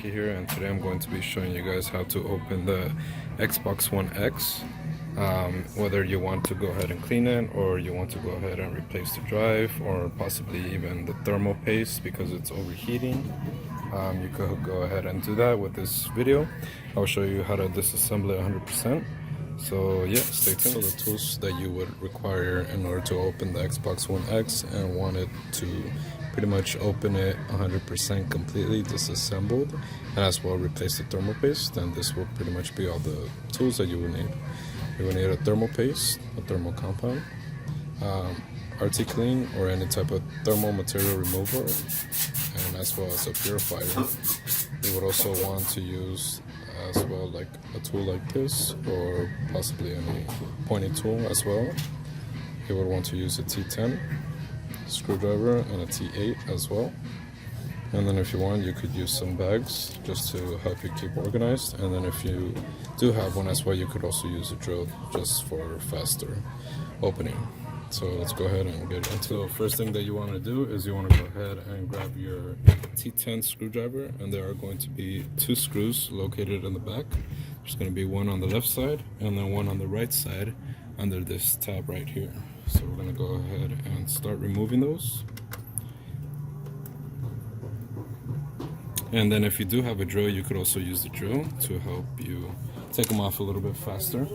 Mikey here, and today I'm going to be showing you guys how to open the Xbox One X. Whether you want to go ahead and clean it, or you want to go ahead and replace the drive, or possibly even the thermal paste because it's overheating, you could go ahead and do that with this video. I'll show you how to disassemble it 100%. So yeah, stay tuned. So the tools that you would require in order to open the Xbox One X and want it to pretty much open it 100% completely disassembled, and as well replace the thermal paste, then this will pretty much be all the tools that you will need. You will need a thermal paste, a thermal compound, RT clean or any type of thermal material remover, and as well as a purifier. You would also want to use as well like a tool like this, or possibly any pointy tool as well. You would want to use a T10 screwdriver and a T8 as well. And then if you want, you could use some bags just to help you keep organized. And then if you do have one as well, you could also use a drill just for faster opening. So let's go ahead and get into it. First thing that you want to do is you want to go ahead and grab your T10 screwdriver, and there are going to be 2 screws located in the back. There's going to be one on the left side and then one on the right side under this tab right here. So we're going to go ahead and start removing those. And then if you do have a drill, you could also use the drill to help you take them off a little bit faster. And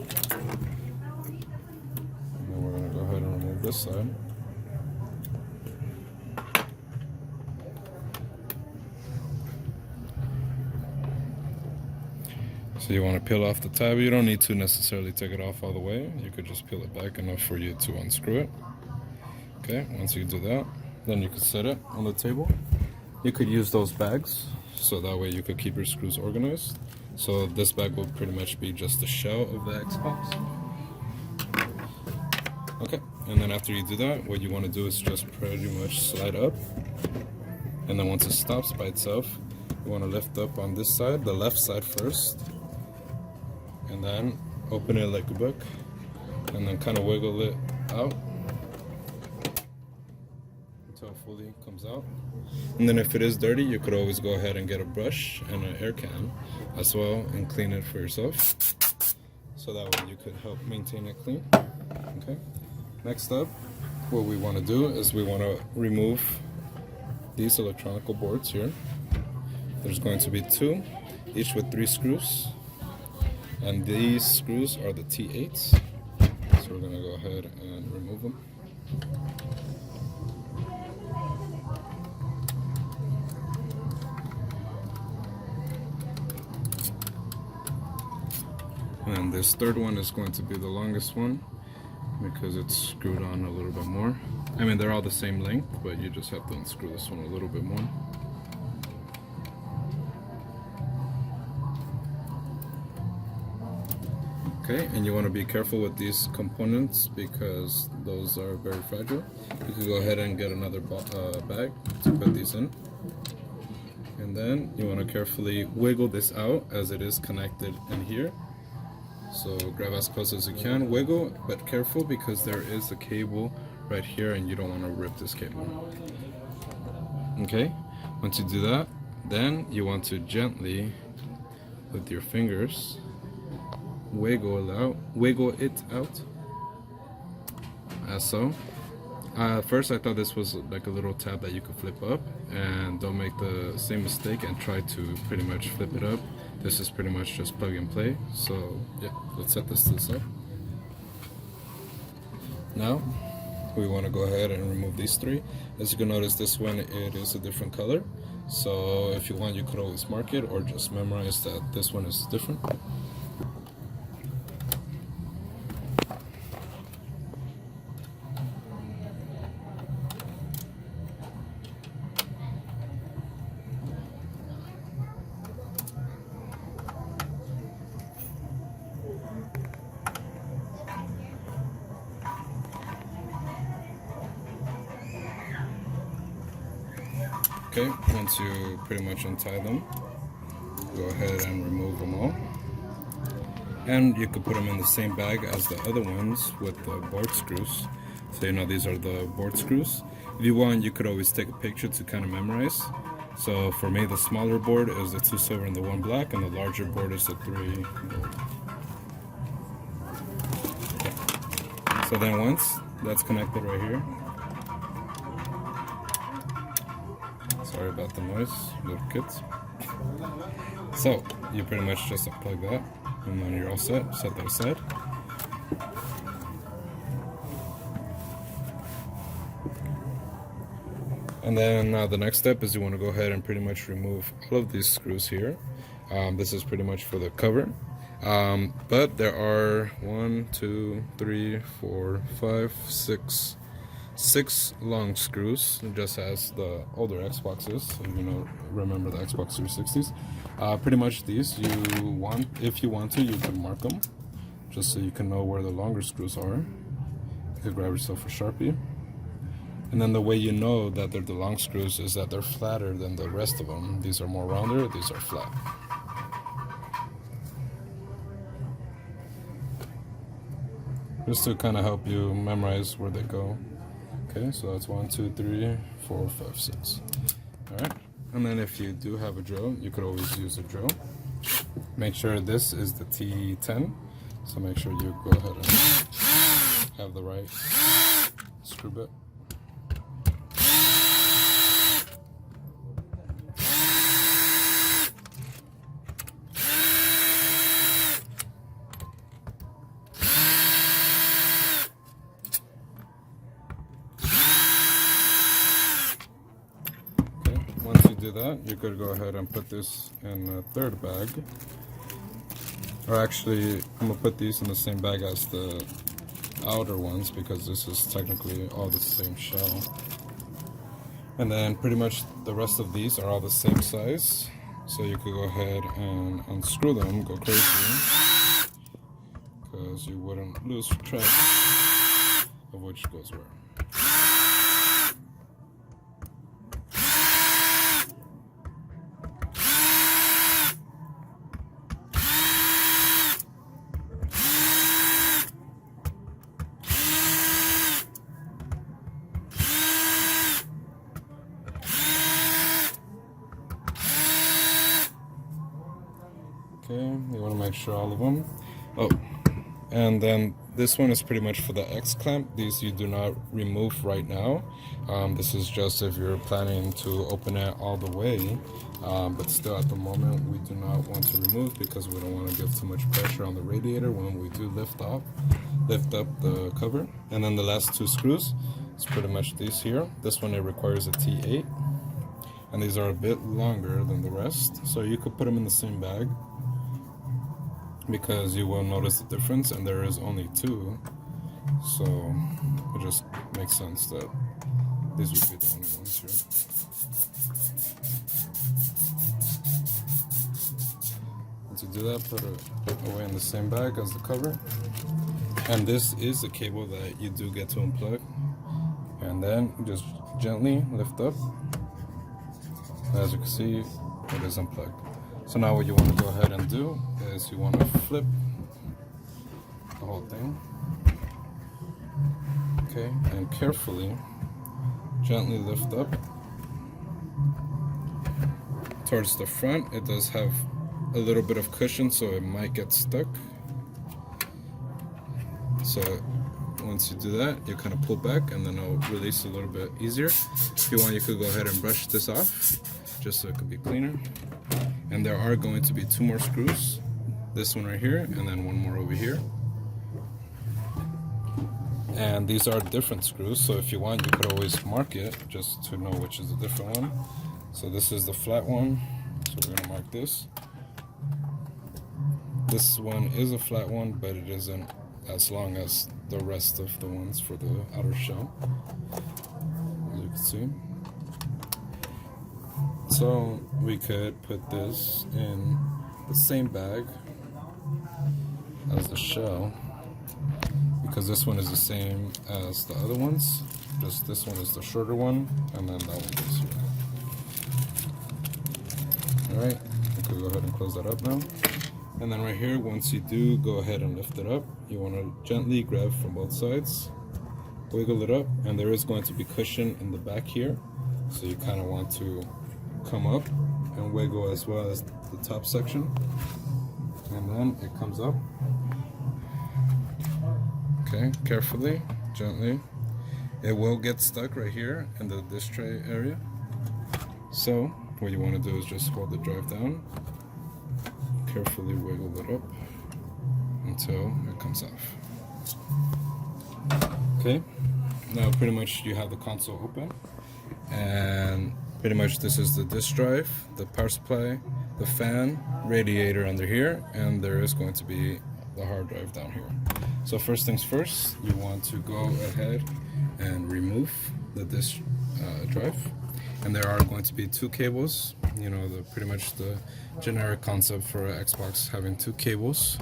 then we're going to go ahead and remove this side. So you want to peel off the tab. You don't need to necessarily take it off all the way. You could just peel it back enough for you to unscrew it. Okay, once you do that, then you could set it on the table. You could use those bags, so that way you could keep your screws organized. So this bag will pretty much be just the shell of the Xbox. Okay, and then after you do that, what you want to do is just pretty much slide up. And then once it stops by itself, you want to lift up on this side, the left side first. And then open it like a book, and then kind of wiggle it out until it fully comes out. And then if it is dirty, you could always go ahead and get a brush and an air can as well and clean it for yourself, so that way you could help maintain it clean. Okay, next up, what we want to do is we want to remove these electronical boards here. There's going to be 2, each with 3 screws. And these screws are the T8s. So we're going to go ahead and remove them. And this third one is going to be the longest one because it's screwed on a little bit more. I mean, they're all the same length, but you just have to unscrew this one a little bit more. Okay, and you want to be careful with these components because those are very fragile. You can go ahead and get another bag to put these in. And then you want to carefully wiggle this out as it is connected in here. So grab as close as you can, wiggle, but careful because there is a cable right here and you don't want to rip this cable. Okay, once you do that, then you want to gently, with your fingers, wiggle it out, as so. At first I thought this was like a little tab that you could flip up, and don't make the same mistake and try to pretty much flip it up. This is pretty much just plug and play. So yeah, let's set this to the side. Now we want to go ahead and remove these 3. As you can notice, this one, it is a different color, so if you want, you could always mark it or just memorize that this one is different. Okay, once you pretty much untie them, go ahead and remove them all. And you could put them in the same bag as the other ones with the board screws. So you know these are the board screws. If you want, you could always take a picture to kind of memorize. So for me, the smaller board is the 2 silver and the 1 black, and the larger board is the 3 gold. So then once that's connected right here, sorry about the noise, little kids. So you pretty much just unplug that, and then you're all set. Set that aside. And then the next step is you want to go ahead and pretty much remove all of these screws here. This is pretty much for the cover. But there are 1, 2, 3, 4, 5, 6 long screws, just as the older Xboxes. So, you know, remember the Xbox 360s. Pretty much these, if you want to, you can mark them, just so you can know where the longer screws are. You could grab yourself a Sharpie. And then the way you know that they're the long screws is that they're flatter than the rest of them. These are more rounder, these are flat. Just to kind of help you memorize where they go. Okay, so that's 1, 2, 3, 4, 5, 6. Alright, and then if you do have a drill, you could always use a drill. Make sure this is the T10, so make sure you go ahead and have the right screw bit. Once you do that, you could go ahead and put this in a third bag. Or actually, I'm going to put these in the same bag as the outer ones because this is technically all the same shell. And then pretty much the rest of these are all the same size. So you could go ahead and unscrew them, go crazy, because you wouldn't lose track of which goes where. Okay, you want to make sure all of them. Oh, and then this one is pretty much for the X clamp. These you do not remove right now. This is just if you're planning to open it all the way. But still at the moment we do not want to remove because we don't want to give too much pressure on the radiator when we do lift up the cover. And then the last 2 screws is pretty much these here. This one, it requires a T8. And these are a bit longer than the rest. So you could put them in the same bag, because you will notice the difference, and there is only 2, so it just makes sense that these would be the only ones here. Once you do that, put it away in the same bag as the cover, and this is the cable that you do get to unplug, and then just gently lift up. As you can see, it is unplugged. So now what you want to go ahead and do is you want to flip the whole thing. Okay, and carefully, gently lift up. Towards the front, it does have a little bit of cushion, so it might get stuck. So once you do that, you kind of pull back and then it'll release a little bit easier. If you want, you could go ahead and brush this off, just so it could be cleaner. And there are going to be 2 more screws, this one right here and then 1 more over here. And these are different screws, so if you want, you could always mark it just to know which is the different one. So this is the flat one, so we're going to mark this. This one is a flat one, but it isn't as long as the rest of the ones for the outer shell, as you can see. So we could put this in the same bag as the shell, because this one is the same as the other ones, just this one is the shorter one, and then that one goes here. Alright, we could go ahead and close that up now. And then right here, once you do go ahead and lift it up, you want to gently grab from both sides, wiggle it up, and there is going to be cushion in the back here, so you kind of want to come up and wiggle as well as the top section, and then it comes up. Okay, carefully, gently. It will get stuck right here in the disc tray area. So what you want to do is just hold the drive down, carefully wiggle it up until it comes off. Okay, now pretty much you have the console open, and pretty much this is the disk drive, the power supply, the fan, radiator under here, and there is going to be the hard drive down here. So first things first, you want to go ahead and remove the disk drive, and there are going to be two cables. You know, pretty much the generic concept for Xbox having two cables.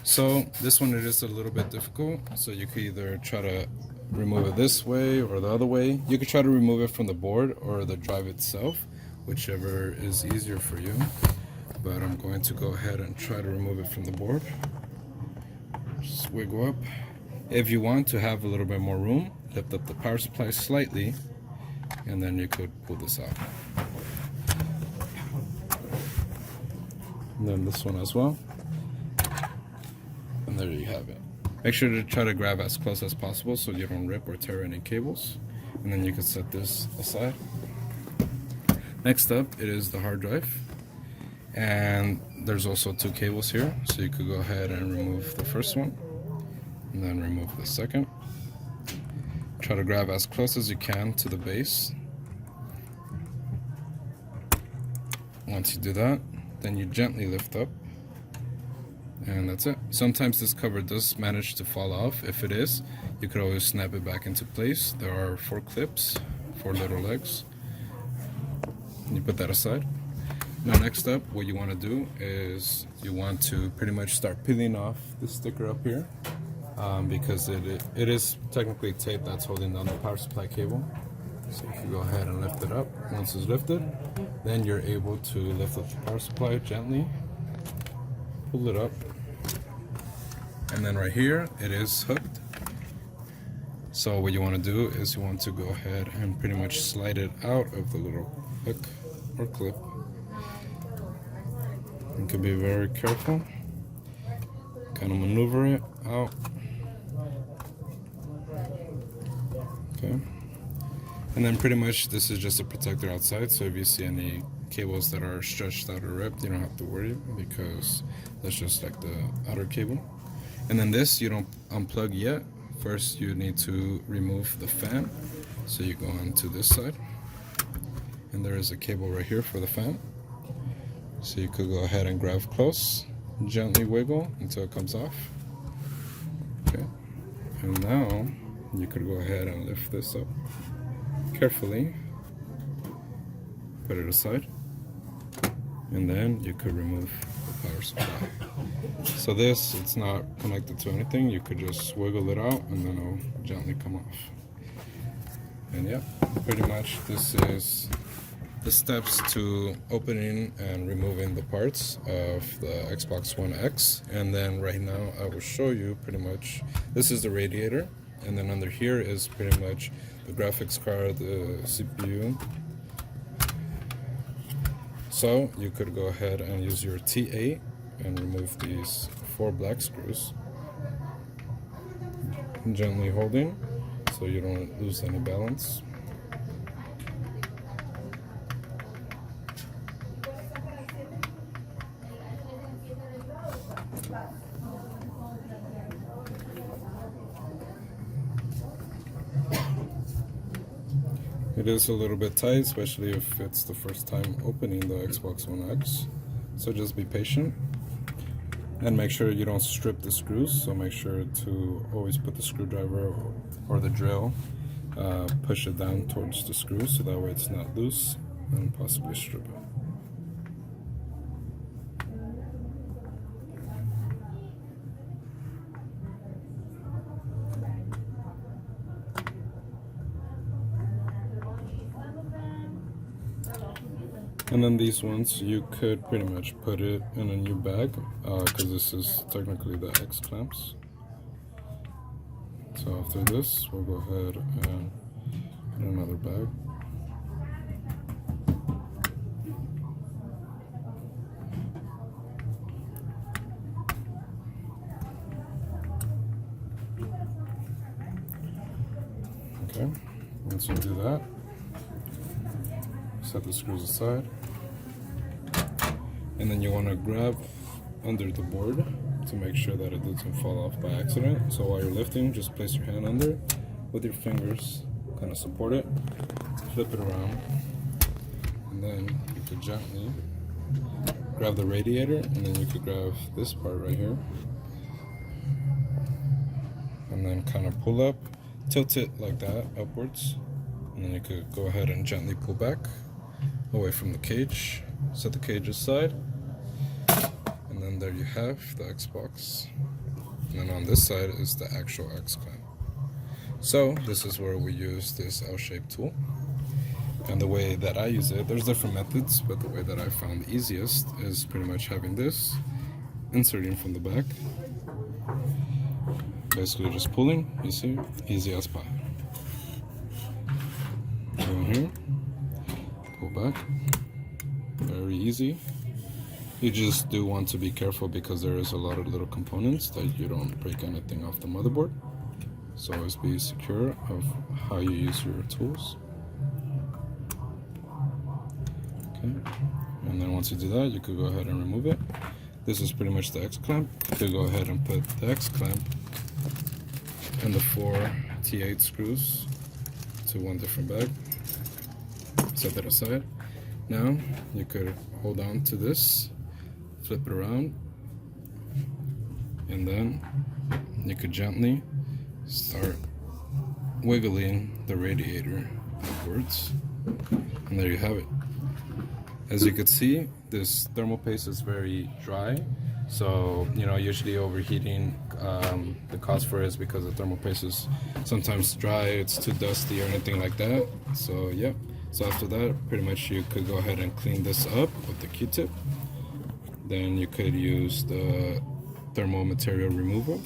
So this one, it is a little bit difficult, so you could either try to remove it this way or the other way. You could try to remove it from the board or the drive itself, whichever is easier for you, but I'm going to go ahead and try to remove it from the board. Just wiggle up. If you want to have a little bit more room, lift up the power supply slightly, and then you could pull this out. And then this one as well. And there you have it. Make sure to try to grab as close as possible so you don't rip or tear any cables. And then you can set this aside. Next up, it is the hard drive. And there's also two cables here, so you could go ahead and remove the first one and then remove the second. Try to grab as close as you can to the base. Once you do that, then you gently lift up, and that's it. Sometimes this cover does manage to fall off. If it is, you could always snap it back into place. There are 4 clips, 4 little legs. And you put that aside. Now next up, what you want to do is you want to pretty much start peeling off the sticker up here, because it is technically tape that's holding down the power supply cable. So you can go ahead and lift it up. Once it's lifted, then you're able to lift up the power supply gently, pull it up, and then right here it is hooked. So what you want to do is you want to go ahead and pretty much slide it out of the little hook or clip. You can be very careful, kind of maneuver it out. Okay. And then pretty much this is just a protector outside, so if you see any cables that are stretched out or ripped, you don't have to worry, because that's just like the outer cable. And then this, you don't unplug yet. First you need to remove the fan. So you go onto this side, and there is a cable right here for the fan. So you could go ahead and grab close, gently wiggle until it comes off. Okay, and now you could go ahead and lift this up carefully, put it aside, and then you could remove the power supply. So this, it's not connected to anything. You could just wiggle it out and then it'll gently come off. And yeah, pretty much this is the steps to opening and removing the parts of the Xbox One X. And then right now I will show you pretty much, this is the radiator, and then under here is pretty much the graphics card, the CPU. So you could go ahead and use your T8 and remove these 4 black screws, gently holding so you don't lose any balance. It is a little bit tight, especially if it's the first time opening the Xbox One X, so just be patient and make sure you don't strip the screws. So make sure to always put the screwdriver or the drill, push it down towards the screw so that way it's not loose, and possibly strip it. And then these ones, you could pretty much put it in a new bag, because this is technically the X clamps. So after this, we'll go ahead and put another bag. Okay, once you do that, set the screws aside, and then you want to grab under the board to make sure that it doesn't fall off by accident. So while you're lifting, just place your hand under with your fingers, kind of support it, flip it around, and then you could gently grab the radiator, and then you could grab this part right here, and then kind of pull up, tilt it like that upwards, and then you could go ahead and gently pull back away from the cage, set the cage aside, and then there you have the Xbox. And then on this side is the actual X clamp. So this is where we use this L-shaped tool. And the way that I use it, there's different methods, but the way that I found the easiest is pretty much having this, inserting from the back, basically just pulling, you see, easy as pie. In here, pull back, very easy. You just do want to be careful because there is a lot of little components that you don't break anything off the motherboard. So always be secure of how you use your tools. Okay, and then once you do that, you could go ahead and remove it. This is pretty much the X clamp. You could go ahead and put the X clamp and the 4 T8 screws to one different bag. Set that aside. Now you could hold on to this, flip it around, and then you could gently start wiggling the radiator backwards, and there you have it. As you can see, this thermal paste is very dry, so usually overheating, the cause for it is because the thermal paste is sometimes dry, it's too dusty or anything like that. So yeah, so after that, pretty much you could go ahead and clean this up with the Q-tip. Then you could use the thermal material removal,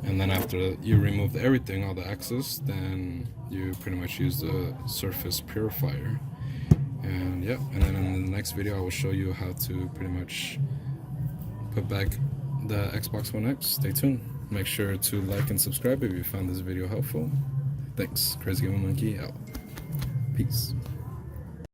and then after you remove everything, all the excess, then you pretty much use the surface purifier. And yeah, and then in the next video I will show you how to pretty much put back the Xbox One X. Stay tuned. Make sure to like and subscribe if you found this video helpful. Thanks. Crazy Gamer Monkey out. Peace.